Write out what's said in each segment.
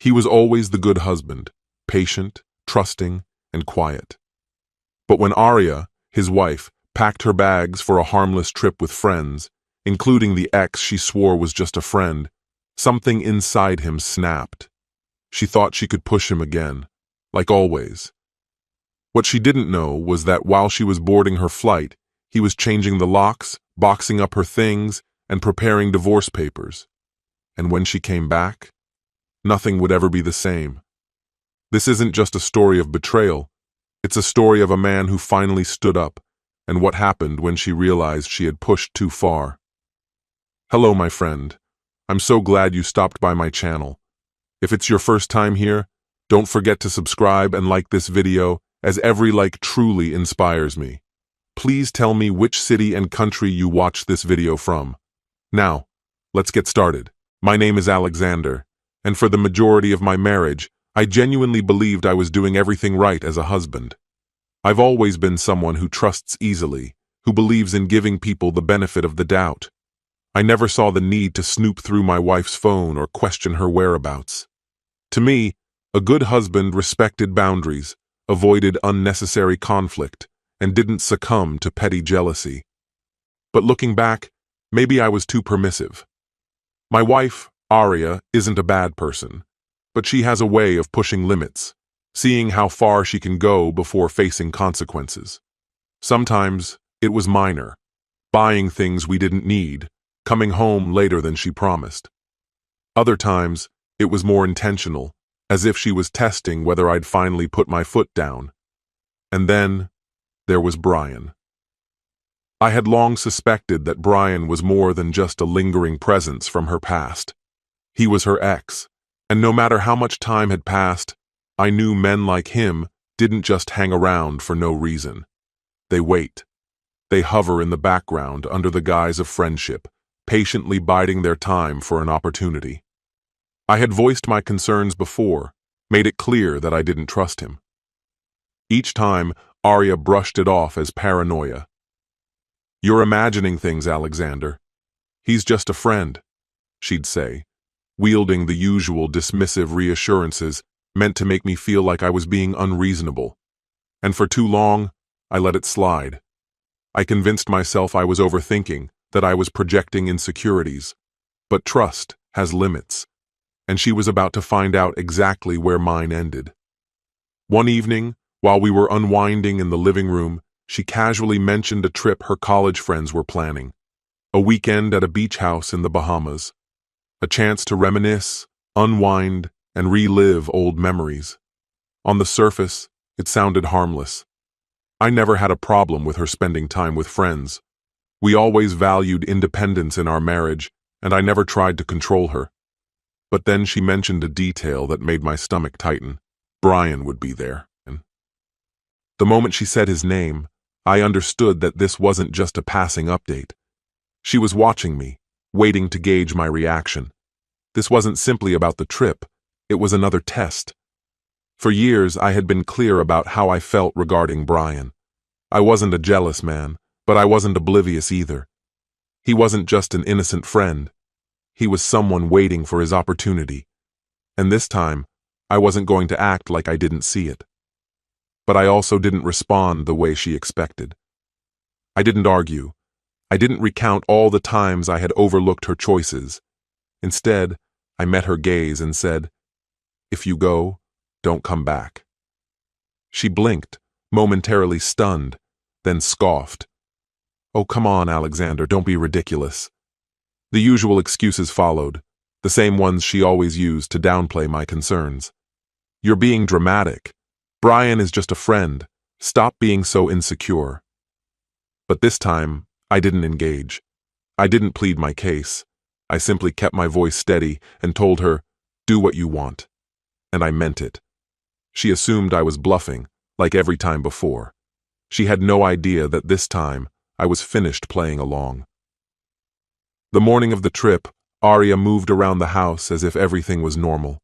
He was always the good husband, patient, trusting, and quiet. But when Arya, his wife, packed her bags for a harmless trip with friends, including the ex she swore was just a friend, something inside him snapped. She thought she could push him again, like always. What she didn't know was that while she was boarding her flight, he was changing the locks, boxing up her things, and preparing divorce papers. And when she came back, nothing would ever be the same. This isn't just a story of betrayal. It's a story of a man who finally stood up, and what happened when she realized she had pushed too far. Hello, my friend. I'm so glad you stopped by my channel. If it's your first time here, don't forget to subscribe and like this video, as every like truly inspires me. Please tell me which city and country you watched this video from. Now, let's get started. My name is Alexander, and for the majority of my marriage, I genuinely believed I was doing everything right as a husband. I've always been someone who trusts easily, who believes in giving people the benefit of the doubt. I never saw the need to snoop through my wife's phone or question her whereabouts. To me, a good husband respected boundaries, avoided unnecessary conflict, and didn't succumb to petty jealousy. But looking back, maybe I was too permissive. My wife, Arya, isn't a bad person, but she has a way of pushing limits, seeing how far she can go before facing consequences. Sometimes it was minor, buying things we didn't need, coming home later than she promised. Other times, it was more intentional, as if she was testing whether I'd finally put my foot down. And then, there was Brian. I had long suspected that Brian was more than just a lingering presence from her past. He was her ex, and no matter how much time had passed, I knew men like him didn't just hang around for no reason. They wait. They hover in the background under the guise of friendship, patiently biding their time for an opportunity. I had voiced my concerns before, made it clear that I didn't trust him. Each time, Arya brushed it off as paranoia. "You're imagining things, Alexander. He's just a friend," she'd say, wielding the usual dismissive reassurances meant to make me feel like I was being unreasonable. And for too long, I let it slide. I convinced myself I was overthinking, that I was projecting insecurities. But trust has limits, and she was about to find out exactly where mine ended. One evening, while we were unwinding in the living room, she casually mentioned a trip her college friends were planning, a weekend at a beach house in the Bahamas, a chance to reminisce, unwind, and relive old memories. On the surface, it sounded harmless. I never had a problem with her spending time with friends. We always valued independence in our marriage, and I never tried to control her. But then she mentioned a detail that made my stomach tighten. Brian would be there. The moment she said his name, I understood that this wasn't just a passing update. She was watching me, waiting to gauge my reaction. This wasn't simply about the trip, it was another test. For years, I had been clear about how I felt regarding Brian. I wasn't a jealous man, but I wasn't oblivious either. He wasn't just an innocent friend. He was someone waiting for his opportunity. And this time, I wasn't going to act like I didn't see it. But I also didn't respond the way she expected. I didn't argue. I didn't recount all the times I had overlooked her choices. Instead, I met her gaze and said, "If you go, don't come back." She blinked, momentarily stunned, then scoffed. "Oh, come on, Alexander, don't be ridiculous." The usual excuses followed, the same ones she always used to downplay my concerns. "You're being dramatic. Brian is just a friend. Stop being so insecure." But this time, I didn't engage. I didn't plead my case. I simply kept my voice steady and told her, "Do what you want." And I meant it. She assumed I was bluffing, like every time before. She had no idea that this time, I was finished playing along. The morning of the trip, Arya moved around the house as if everything was normal.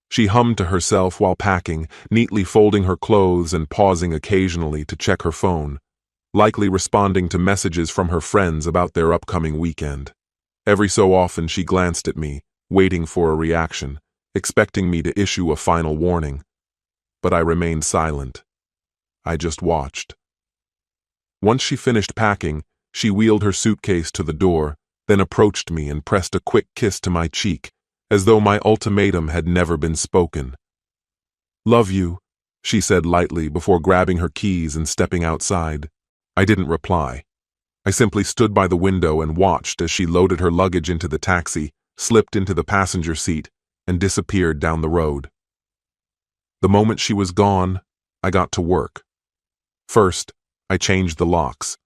She hummed to herself while packing, neatly folding her clothes and pausing occasionally to check her phone, likely responding to messages from her friends about their upcoming weekend. Every so often she glanced at me, waiting for a reaction, expecting me to issue a final warning. But I remained silent. I just watched. Once she finished packing, she wheeled her suitcase to the door, then approached me and pressed a quick kiss to my cheek, as though my ultimatum had never been spoken. "Love you," she said lightly before grabbing her keys and stepping outside. I didn't reply. I simply stood by the window and watched as she loaded her luggage into the taxi, slipped into the passenger seat, and disappeared down the road. The moment she was gone, I got to work. First, I changed the locks.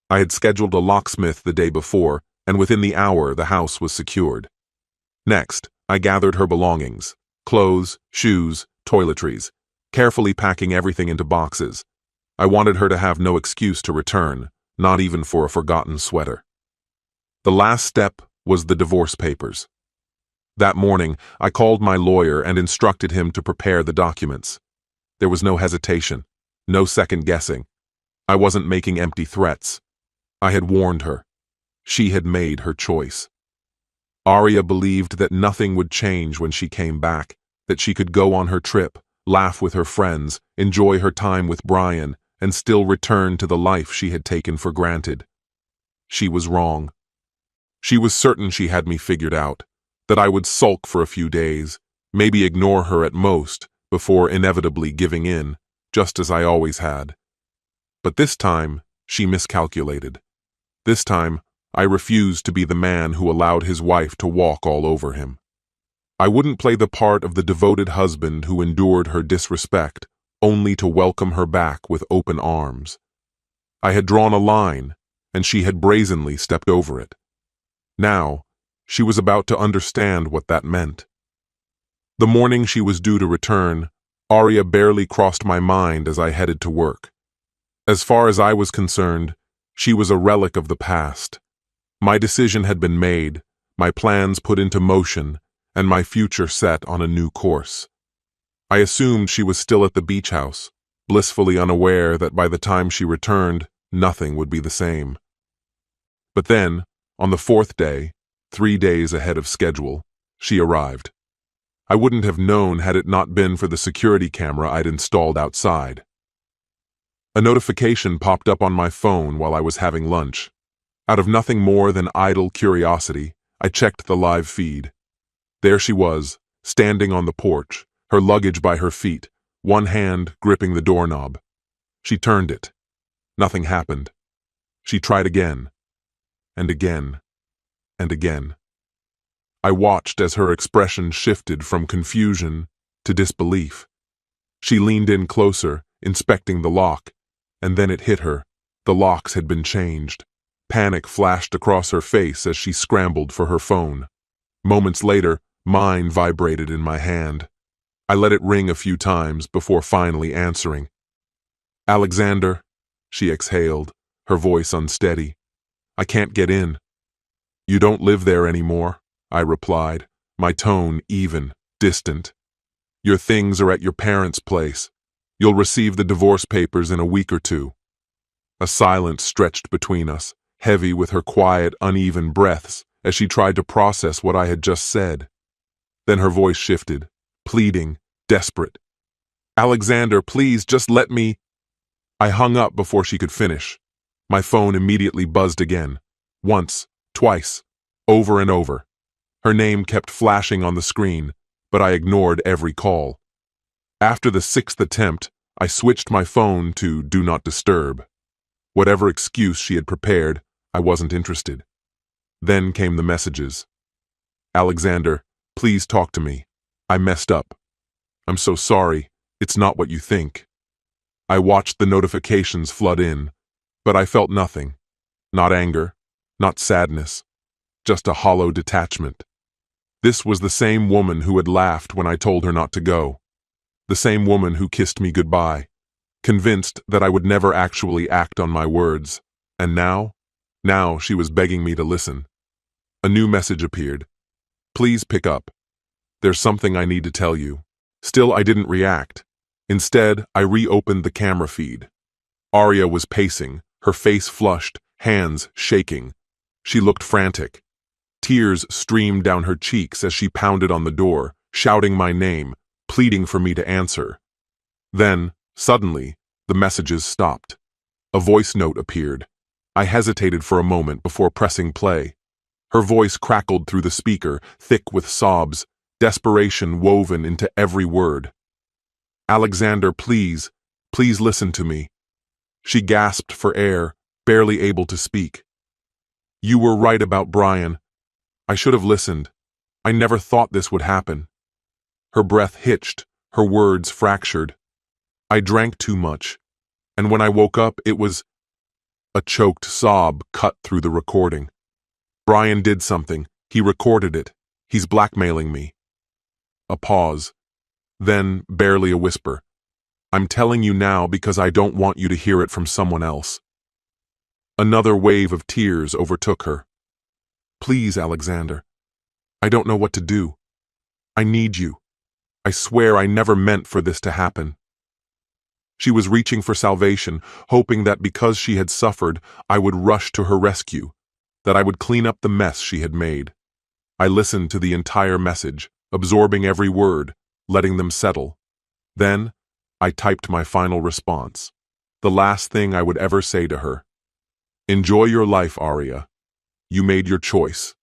I had scheduled a locksmith the day before, and within the hour the house was secured. Next, I gathered her belongings, clothes, shoes, toiletries, carefully packing everything into boxes. I wanted her to have no excuse to return, not even for a forgotten sweater. The last step was the divorce papers. That morning, I called my lawyer and instructed him to prepare the documents. There was no hesitation, no second guessing. I wasn't making empty threats. I had warned her. She had made her choice. Aria believed that nothing would change when she came back, that she could go on her trip, laugh with her friends, enjoy her time with Brian, and still return to the life she had taken for granted. She was wrong. She was certain she had me figured out, that I would sulk for a few days, maybe ignore her at most, before inevitably giving in, just as I always had. But this time, she miscalculated. This time, I refused to be the man who allowed his wife to walk all over him. I wouldn't play the part of the devoted husband who endured her disrespect, only to welcome her back with open arms. I had drawn a line, and she had brazenly stepped over it. Now, she was about to understand what that meant. The morning she was due to return, Aria barely crossed my mind as I headed to work. As far as I was concerned, she was a relic of the past. My decision had been made, my plans put into motion, and my future set on a new course. I assumed she was still at the beach house, blissfully unaware that by the time she returned, nothing would be the same. But then, on the fourth day, 3 days ahead of schedule, she arrived. I wouldn't have known had it not been for the security camera I'd installed outside. A notification popped up on my phone while I was having lunch. Out of nothing more than idle curiosity, I checked the live feed. There she was, standing on the porch, her luggage by her feet, one hand gripping the doorknob. She turned it. Nothing happened. She tried again, and again, and again. I watched as her expression shifted from confusion to disbelief. She leaned in closer, inspecting the lock, and then it hit her. The locks had been changed. Panic flashed across her face as she scrambled for her phone. Moments later, mine vibrated in my hand. I let it ring a few times before finally answering. "Alexander," she exhaled, her voice unsteady. "I can't get in." "You don't live there anymore," I replied, my tone even, distant. "Your things are at your parents' place. You'll receive the divorce papers in a week or two." A silence stretched between us, heavy with her quiet, uneven breaths as she tried to process what I had just said. Then her voice shifted, pleading, desperate. "Alexander, please, just let me—" I hung up before she could finish. My phone immediately buzzed again. Once, twice, over and over. Her name kept flashing on the screen, but I ignored every call. After the 6th attempt, I switched my phone to Do Not Disturb. Whatever excuse she had prepared, I wasn't interested. Then came the messages. "Alexander, please talk to me. I messed up. I'm so sorry. It's not what you think." I watched the notifications flood in, but I felt nothing. Not anger, not sadness, just a hollow detachment. This was the same woman who had laughed when I told her not to go. The same woman who kissed me goodbye, convinced that I would never actually act on my words. And now she was begging me to listen. A new message appeared. "Please pick up. There's something I need to tell you." Still, I didn't react. Instead, I reopened the camera feed. Aria was pacing, her face flushed, hands shaking. She looked frantic. Tears streamed down her cheeks as she pounded on the door, shouting my name, pleading for me to answer. Then, suddenly, the messages stopped. A voice note appeared. I hesitated for a moment before pressing play. Her voice crackled through the speaker, thick with sobs, desperation woven into every word. "Alexander, please, please listen to me." She gasped for air, barely able to speak. "You were right about Brian. I should have listened. I never thought this would happen." Her breath hitched, her words fractured. "I drank too much, and when I woke up, it was—" A choked sob cut through the recording. "Brian did something. He recorded it. He's blackmailing me." A pause. Then, barely a whisper. "I'm telling you now because I don't want you to hear it from someone else." Another wave of tears overtook her. "Please, Alexander. I don't know what to do. I need you. I swear I never meant for this to happen." She was reaching for salvation, hoping that because she had suffered, I would rush to her rescue, that I would clean up the mess she had made. I listened to the entire message, absorbing every word, letting them settle. Then, I typed my final response, the last thing I would ever say to her. "Enjoy your life, Aria. You made your choice.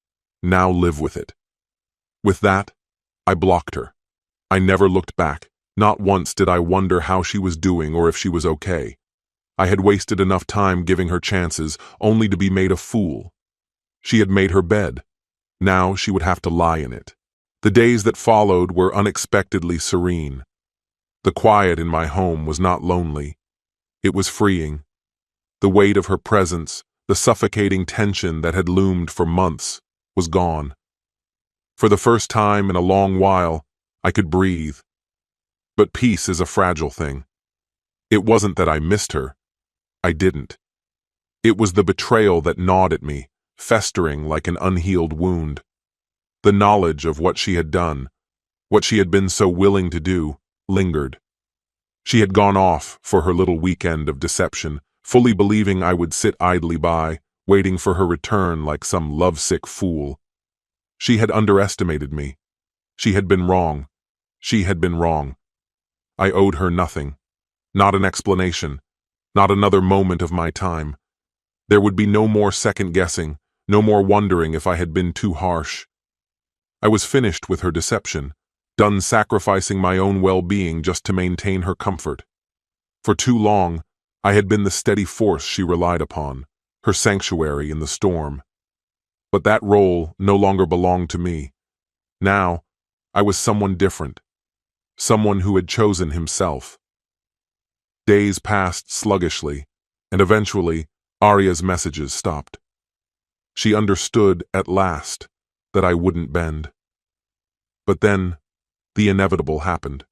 Now live with it." With that, I blocked her. I never looked back. Not once did I wonder how she was doing or if she was okay. I had wasted enough time giving her chances, only to be made a fool. She had made her bed. Now she would have to lie in it. The days that followed were unexpectedly serene. The quiet in my home was not lonely. It was freeing. The weight of her presence, the suffocating tension that had loomed for months, was gone. For the first time in a long while, I could breathe. But peace is a fragile thing. It wasn't that I missed her. I didn't. It was the betrayal that gnawed at me, festering like an unhealed wound. The knowledge of what she had done, what she had been so willing to do, lingered. She had gone off for her little weekend of deception, fully believing I would sit idly by, waiting for her return like some lovesick fool. She had underestimated me. She had been wrong. She had been wrong. I owed her nothing. Not an explanation. Not another moment of my time. There would be no more second-guessing, no more wondering if I had been too harsh. I was finished with her deception, done sacrificing my own well-being just to maintain her comfort. For too long, I had been the steady force she relied upon, her sanctuary in the storm. But that role no longer belonged to me. Now, I was someone different. Someone who had chosen himself. Days passed sluggishly, and eventually, Aria's messages stopped. She understood, at last, that I wouldn't bend. But then, the inevitable happened.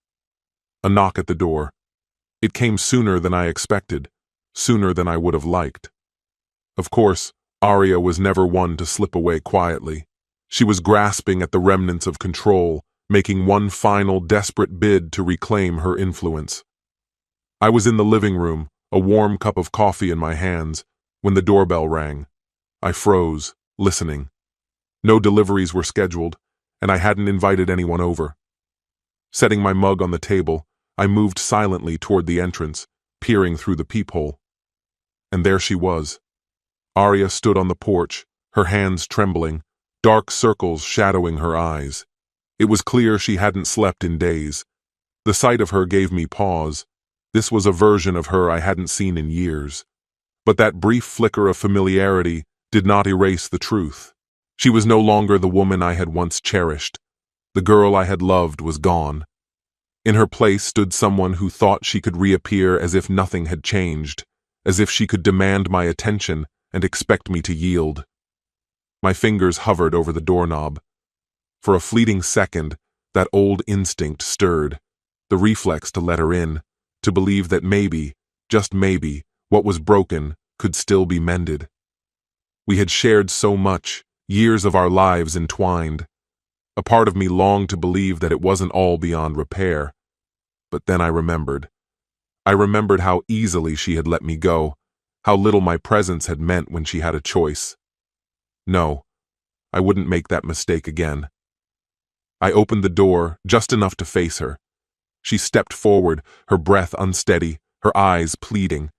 A knock at the door. It came sooner than I expected, sooner than I would have liked. Of course, Aria was never one to slip away quietly. She was grasping at the remnants of control, making one final desperate bid to reclaim her influence. I was in the living room, a warm cup of coffee in my hands, when the doorbell rang. I froze, listening. No deliveries were scheduled, and I hadn't invited anyone over. Setting my mug on the table, I moved silently toward the entrance, peering through the peephole. And there she was. Aria stood on the porch, her hands trembling, dark circles shadowing her eyes. It was clear she hadn't slept in days. The sight of her gave me pause. This was a version of her I hadn't seen in years. But that brief flicker of familiarity did not erase the truth. She was no longer the woman I had once cherished. The girl I had loved was gone. In her place stood someone who thought she could reappear as if nothing had changed, as if she could demand my attention and expect me to yield. My fingers hovered over the doorknob. For a fleeting second, that old instinct stirred, the reflex to let her in, to believe that maybe, just maybe, what was broken could still be mended. We had shared so much, years of our lives entwined. A part of me longed to believe that it wasn't all beyond repair. But then I remembered. I remembered how easily she had let me go, how little my presence had meant when she had a choice. No, I wouldn't make that mistake again. I opened the door just enough to face her. She stepped forward, her breath unsteady, her eyes pleading.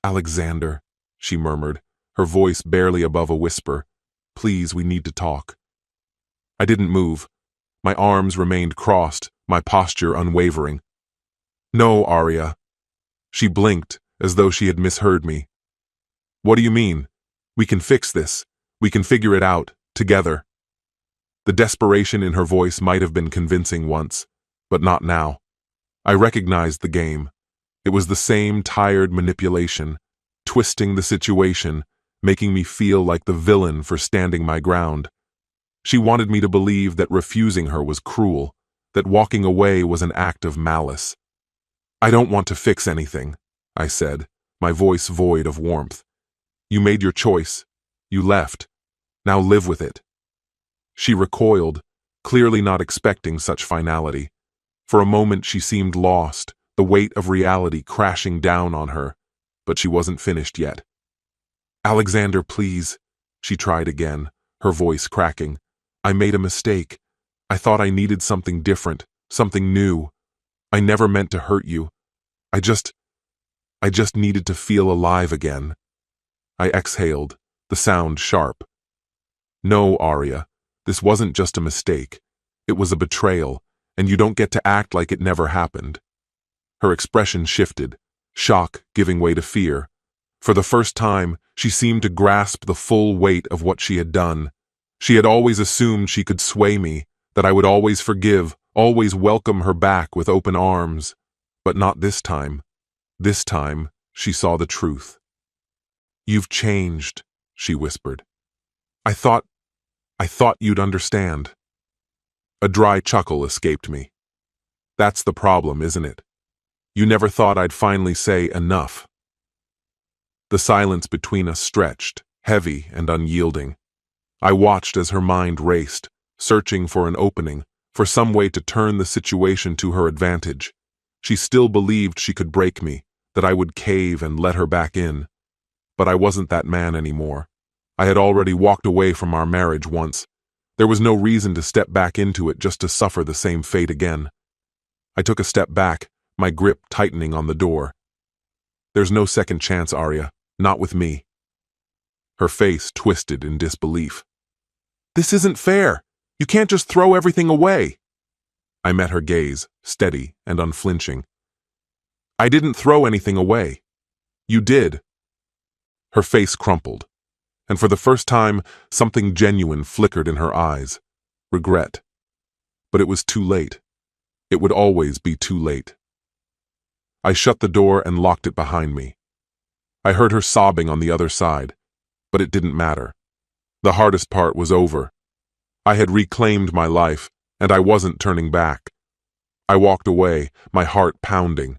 "Alexander," she murmured, her voice barely above a whisper. "Please, we need to talk." I didn't move. My arms remained crossed, my posture unwavering. "No, Arya." She blinked, as though she had misheard me. "What do you mean? We can fix this. We can figure it out, together." The desperation in her voice might have been convincing once, but not now. I recognized the game. It was the same tired manipulation, twisting the situation, making me feel like the villain for standing my ground. She wanted me to believe that refusing her was cruel, that walking away was an act of malice. "I don't want to fix anything," I said, my voice void of warmth. "You made your choice. You left. Now live with it." She recoiled, clearly not expecting such finality. For a moment she seemed lost, the weight of reality crashing down on her, but she wasn't finished yet. "Alexander, please," she tried again, her voice cracking. "I made a mistake. I thought I needed something different, something new. I never meant to hurt you. I just needed to feel alive again." I exhaled, the sound sharp. "No, Arya, this wasn't just a mistake. It was a betrayal, and you don't get to act like it never happened." Her expression shifted, shock giving way to fear. For the first time, she seemed to grasp the full weight of what she had done. She had always assumed she could sway me, that I would always forgive, always welcome her back with open arms. But not this time. This time, she saw the truth. "You've changed," she whispered. I thought you'd understand." A dry chuckle escaped me. "That's the problem, isn't it? You never thought I'd finally say enough." The silence between us stretched, heavy and unyielding. I watched as her mind raced, searching for an opening, for some way to turn the situation to her advantage. She still believed she could break me, that I would cave and let her back in. But I wasn't that man anymore. I had already walked away from our marriage once. There was no reason to step back into it just to suffer the same fate again. I took a step back, my grip tightening on the door. "There's no second chance, Arya. Not with me." Her face twisted in disbelief. "This isn't fair. You can't just throw everything away." I met her gaze, steady and unflinching. "I didn't throw anything away. You did." Her face crumpled, and for the first time, something genuine flickered in her eyes. Regret. But it was too late. It would always be too late. I shut the door and locked it behind me. I heard her sobbing on the other side, but it didn't matter. The hardest part was over. I had reclaimed my life, and I wasn't turning back. I walked away, my heart pounding.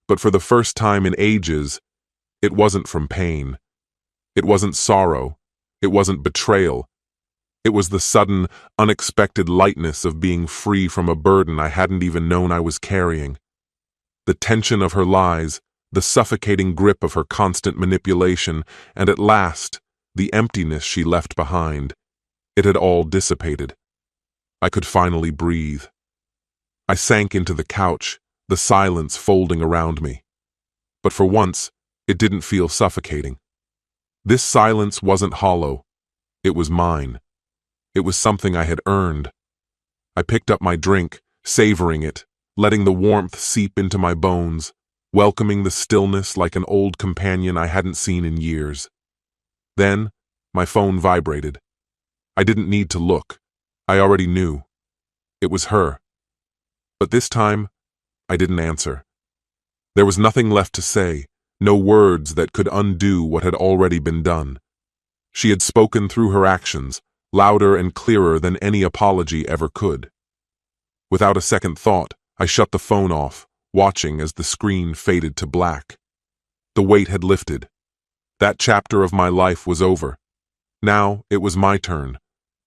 But for the first time in ages, it wasn't from pain. It wasn't sorrow. It wasn't betrayal. It was the sudden, unexpected lightness of being free from a burden I hadn't even known I was carrying. The tension of her lies, the suffocating grip of her constant manipulation, and at last, the emptiness she left behind. It had all dissipated. I could finally breathe. I sank into the couch, the silence folding around me. But for once, it didn't feel suffocating. This silence wasn't hollow. It was mine. It was something I had earned. I picked up my drink, savoring it, letting the warmth seep into my bones, welcoming the stillness like an old companion I hadn't seen in years. Then, my phone vibrated. I didn't need to look. I already knew. It was her. But this time, I didn't answer. There was nothing left to say, no words that could undo what had already been done. She had spoken through her actions, louder and clearer than any apology ever could. Without a second thought, I shut the phone off, watching as the screen faded to black. The weight had lifted. That chapter of my life was over. Now it was my turn,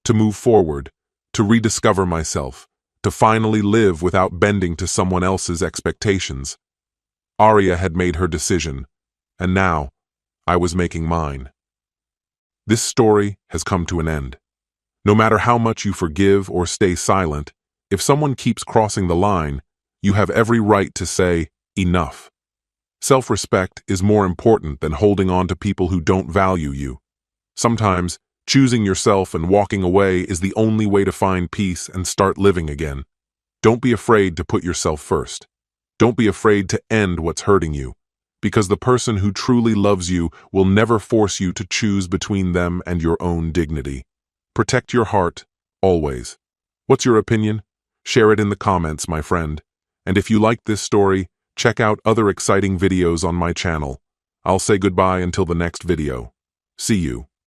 to move forward, to rediscover myself, to finally live without bending to someone else's expectations. Arya had made her decision, and now I was making mine. This story has come to an end. No matter how much you forgive or stay silent, if someone keeps crossing the line, you have every right to say, enough. Self-respect is more important than holding on to people who don't value you. Sometimes, choosing yourself and walking away is the only way to find peace and start living again. Don't be afraid to put yourself first. Don't be afraid to end what's hurting you, because the person who truly loves you will never force you to choose between them and your own dignity. Protect your heart, always. What's your opinion? Share it in the comments, my friend. And if you liked this story, check out other exciting videos on my channel. I'll say goodbye until the next video. See you.